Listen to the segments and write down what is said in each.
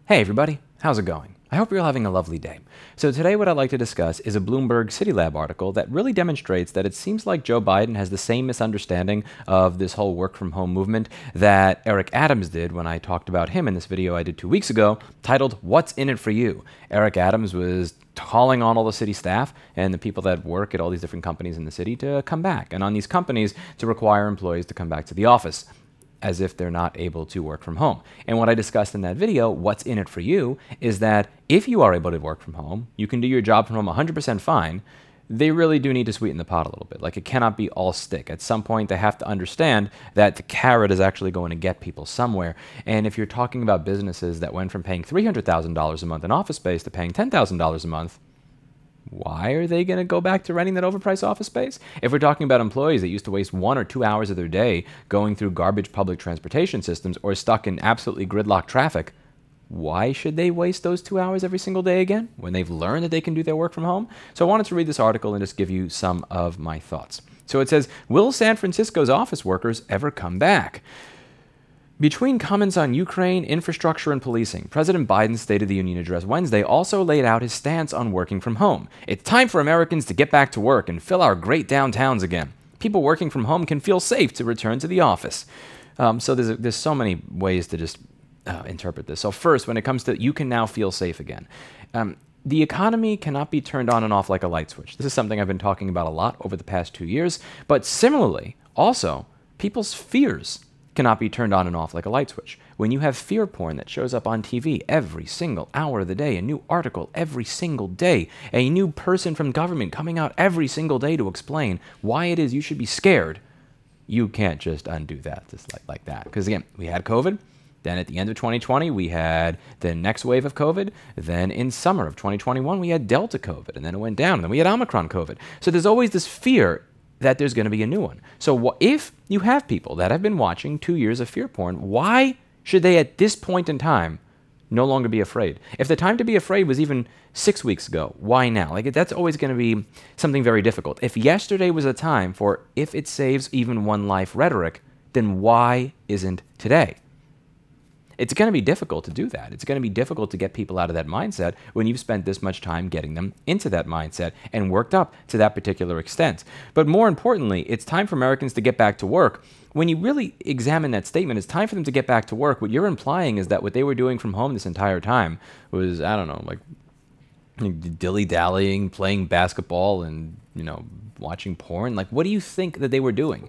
Hey everybody, how's it going? I hope you're all having a lovely day. So today what I'd like to discuss is a Bloomberg CityLab article that really demonstrates that it seems like Joe Biden has the same misunderstanding of this whole work from home movement that Eric Adams did when I talked about him in this video I did 2 weeks ago titled, What's in it for you? Eric Adams was calling on all the city staff and the people that work at all these different companies in the city to come back, and on these companies to require employees to come back to the office, as if they're not able to work from home. And what I discussed in that video, what's in it for you, is that if you are able to work from home, you can do your job from home 100% fine. They really do need to sweeten the pot a little bit. Like, it cannot be all stick. At some point, they have to understand that the carrot is actually going to get people somewhere. And if you're talking about businesses that went from paying $300,000 a month in office space to paying $10,000 a month, why are they going to go back to renting that overpriced office space? If we're talking about employees that used to waste 1 or 2 hours of their day going through garbage public transportation systems or stuck in absolutely gridlocked traffic, why should they waste those 2 hours every single day again when they've learned that they can do their work from home? So I wanted to read this article and just give you some of my thoughts. So it says, will San Francisco's office workers ever come back? Between comments on Ukraine, infrastructure, and policing, President Biden's State of the Union address Wednesday also laid out his stance on working from home. It's time for Americans to get back to work and fill our great downtowns again. People working from home can feel safe to return to the office. So there's so many ways to just interpret this. So first, when it comes to you can now feel safe again. The economy cannot be turned on and off like a light switch. This is something I've been talking about a lot over the past 2 years. But similarly, also, people's fears cannot be turned on and off like a light switch. When you have fear porn that shows up on TV every single hour of the day, a new article every single day, a new person from government coming out every single day to explain why it is you should be scared, you can't just undo that just like that. Because again, we had COVID, then at the end of 2020, we had the next wave of COVID, then in summer of 2021, we had Delta COVID, and then it went down, and then we had Omicron COVID. So there's always this fear that there's going to be a new one. So if you have people that have been watching 2 years of fear porn, why should they at this point in time no longer be afraid? If the time to be afraid was even 6 weeks ago, why now? Like, that's always going to be something very difficult. If yesterday was a time for if it saves even one life rhetoric, then why isn't today? It's going to be difficult to do that. It's going to be difficult to get people out of that mindset when you've spent this much time getting them into that mindset and worked up to that particular extent. But more importantly, it's time for Americans to get back to work. When you really examine that statement, it's time for them to get back to work. What you're implying is that what they were doing from home this entire time was, I don't know, like dilly-dallying, playing basketball and, watching porn. Like, what do you think that they were doing?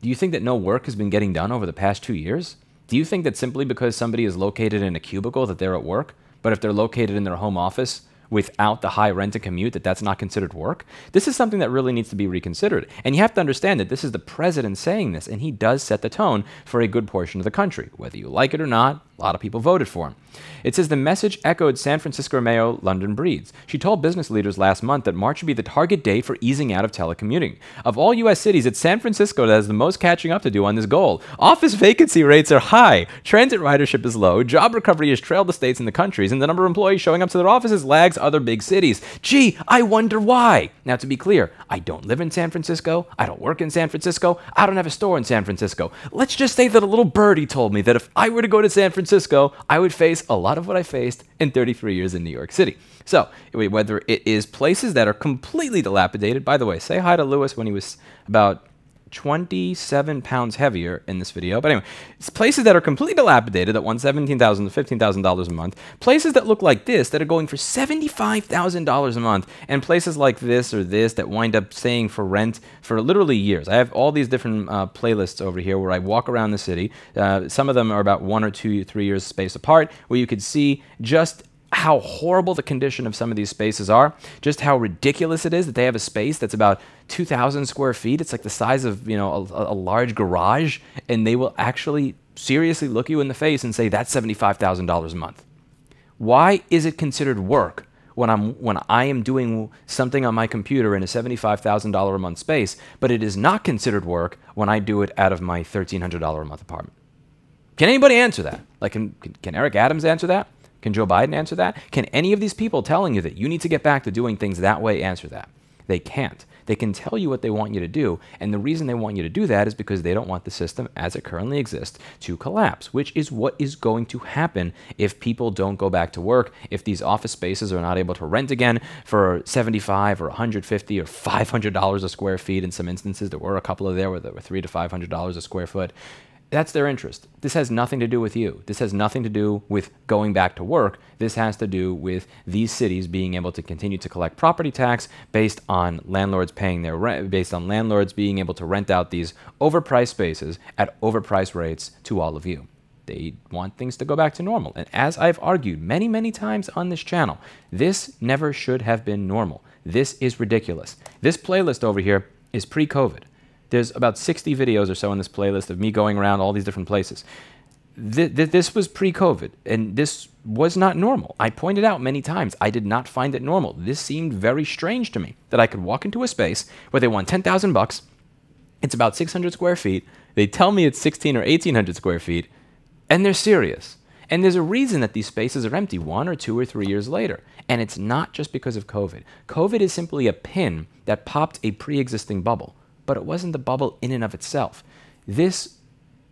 Do you think that no work has been getting done over the past 2 years? Do you think that simply because somebody is located in a cubicle that they're at work, but if they're located in their home office without the high rent and commute, that that's not considered work? This is something that really needs to be reconsidered. And you have to understand that this is the president saying this, and he does set the tone for a good portion of the country. Whether you like it or not, a lot of people voted for him. It says the message echoed San Francisco Mayor London Breeds. She told business leaders last month that March would be the target date for easing out of telecommuting. Of all U.S. cities, it's San Francisco that has the most catching up to do on this goal. Office vacancy rates are high, transit ridership is low, job recovery has trailed the states and the countries, and the number of employees showing up to their offices lags other big cities. Gee, I wonder why. Now, to be clear, I don't live in San Francisco, I don't work in San Francisco, I don't have a store in San Francisco. Let's just say that a little birdie told me that if I were to go to San Francisco, I would face a lot of what I faced in 33 years in New York City. So, whether it is places that are completely dilapidated, by the way, say hi to Lewis when he was about 27 pounds heavier in this video. But anyway, it's places that are completely dilapidated that want $17,000 to $15,000 a month, places that look like this that are going for $75,000 a month, and places like this or this that wind up staying for rent for literally years. I have all these different playlists over here where I walk around the city. Some of them are about 1 or 2, 3 years spaced apart, where you could see just how horrible the condition of some of these spaces are, just how ridiculous it is that they have a space that's about 2,000 square feet. It's like the size of, a large garage, and they will actually seriously look you in the face and say, that's $75,000 a month. Why is it considered work when I am doing something on my computer in a $75,000 a month space, but it is not considered work when I do it out of my $1,300 a month apartment? Can anybody answer that? Like, can Eric Adams answer that? Can Joe Biden answer that? Can any of these people telling you that you need to get back to doing things that way answer that? They can't. They can tell you what they want you to do, and the reason they want you to do that is because they don't want the system as it currently exists to collapse, which is what is going to happen if people don't go back to work, if these office spaces are not able to rent again for $75 or $150 or $500 a square feet in some instances. There were a couple of there where they were $300 to $500 a square foot. That's their interest. This has nothing to do with you. This has nothing to do with going back to work. This has to do with these cities being able to continue to collect property tax based on landlords paying their rent, based on landlords being able to rent out these overpriced spaces at overpriced rates to all of you. They want things to go back to normal. And as I've argued many, many times on this channel, this never should have been normal. This is ridiculous. This playlist over here is pre-COVID. There's about 60 videos or so in this playlist of me going around all these different places. This was pre-COVID, and this was not normal. I pointed out many times I did not find it normal. This seemed very strange to me, that I could walk into a space where they want 10,000 bucks. It's about 600 square feet. They tell me it's 16 or 1,800 square feet, and they're serious. And there's a reason that these spaces are empty 1 or 2 or 3 years later. And it's not just because of COVID. COVID is simply a pin that popped a pre-existing bubble. But it wasn't the bubble in and of itself. This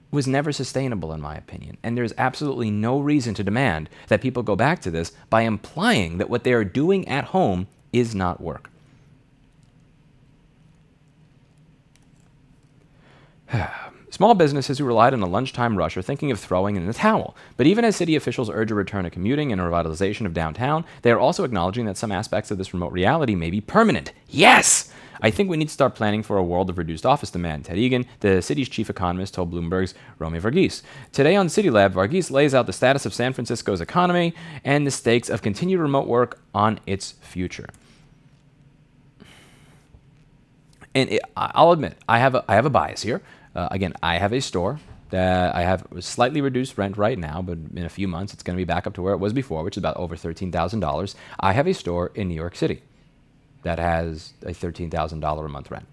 was never sustainable, in my opinion, and there's absolutely no reason to demand that people go back to this by implying that what they are doing at home is not work. Small businesses who relied on a lunchtime rush are thinking of throwing in the towel. But even as city officials urge a return to commuting and a revitalization of downtown, they are also acknowledging that some aspects of this remote reality may be permanent. Yes! I think we need to start planning for a world of reduced office demand, Ted Egan, the city's chief economist, told Bloomberg's Romy Verge. Today on CityLab, Verge lays out the status of San Francisco's economy and the stakes of continued remote work on its future. And I'll admit, I have a bias here. Again, I have a store that I have slightly reduced rent right now, but in a few months it's going to be back up to where it was before, which is about over $13,000. I have a store in New York City that has a $13,000 a month rent.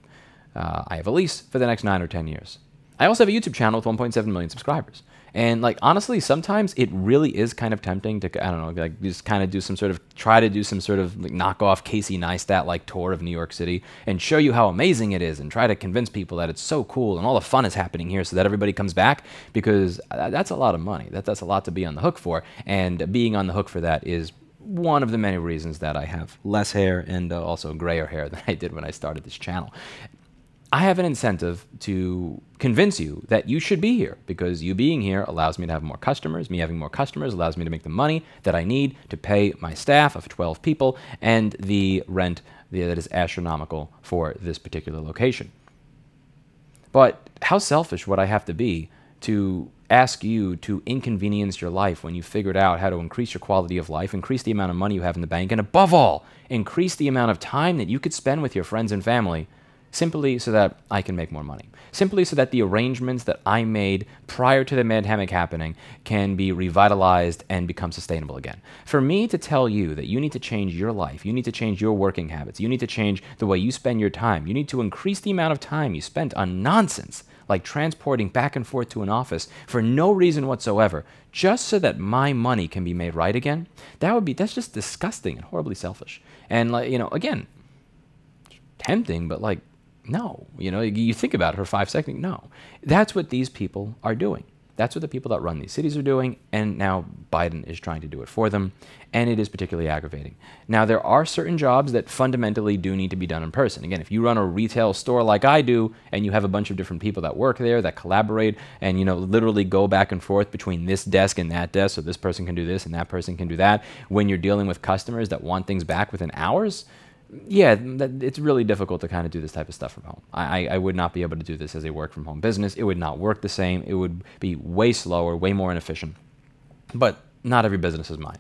I have a lease for the next 9 or 10 years. I also have a YouTube channel with 1.7 million subscribers. And like, honestly, sometimes it really is kind of tempting to, I don't know, like just kind of do some sort of, try to do some sort of like knockoff Casey Neistat like tour of New York City and show you how amazing it is and try to convince people that it's so cool and all the fun is happening here so that everybody comes back, because that's a lot of money. That's a lot to be on the hook for. And being on the hook for that is one of the many reasons that I have less hair and also grayer hair than I did when I started this channel. I have an incentive to convince you that you should be here, because you being here allows me to have more customers. Me having more customers allows me to make the money that I need to pay my staff of 12 people and the rent that is astronomical for this particular location. But how selfish would I have to be to ask you to inconvenience your life when you figured out how to increase your quality of life, increase the amount of money you have in the bank, and above all, increase the amount of time that you could spend with your friends and family, simply so that I can make more money. Simply so that the arrangements that I made prior to the pandemic happening can be revitalized and become sustainable again. For me to tell you that you need to change your life, you need to change your working habits, you need to change the way you spend your time, you need to increase the amount of time you spent on nonsense like transporting back and forth to an office for no reason whatsoever, just so that my money can be made right again, that's just disgusting and horribly selfish. And like, you know, again, tempting, but like, no, you know, you think about it for 5 seconds. No, that's what these people are doing. That's what the people that run these cities are doing, and now Biden is trying to do it for them, and it is particularly aggravating. Now, there are certain jobs that fundamentally do need to be done in person. Again, if you run a retail store like I do, and you have a bunch of different people that work there, that collaborate, and, you know, literally go back and forth between this desk and that desk, so this person can do this and that person can do that, when you're dealing with customers that want things back within hours, yeah, it's really difficult to kind of do this type of stuff from home. I would not be able to do this as a work from home business. It would not work the same. It would be way slower, way more inefficient. But not every business is mine.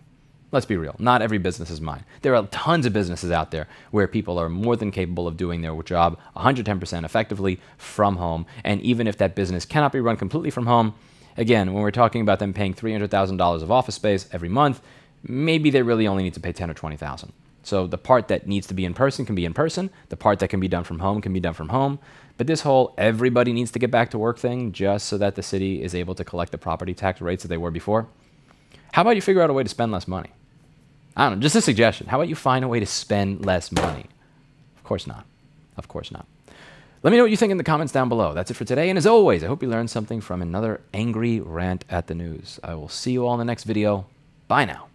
Let's be real. Not every business is mine. There are tons of businesses out there where people are more than capable of doing their job 110% effectively from home. And even if that business cannot be run completely from home, again, when we're talking about them paying $300,000 of office space every month, maybe they really only need to pay $10,000 or $20,000. So the part that needs to be in person can be in person. The part that can be done from home can be done from home. But this whole everybody needs to get back to work thing just so that the city is able to collect the property tax rates that they were before. How about you figure out a way to spend less money? I don't know, just a suggestion. How about you find a way to spend less money? Of course not. Of course not. Let me know what you think in the comments down below. That's it for today, and as always, I hope you learned something from another angry rant at the news. I will see you all in the next video. Bye now.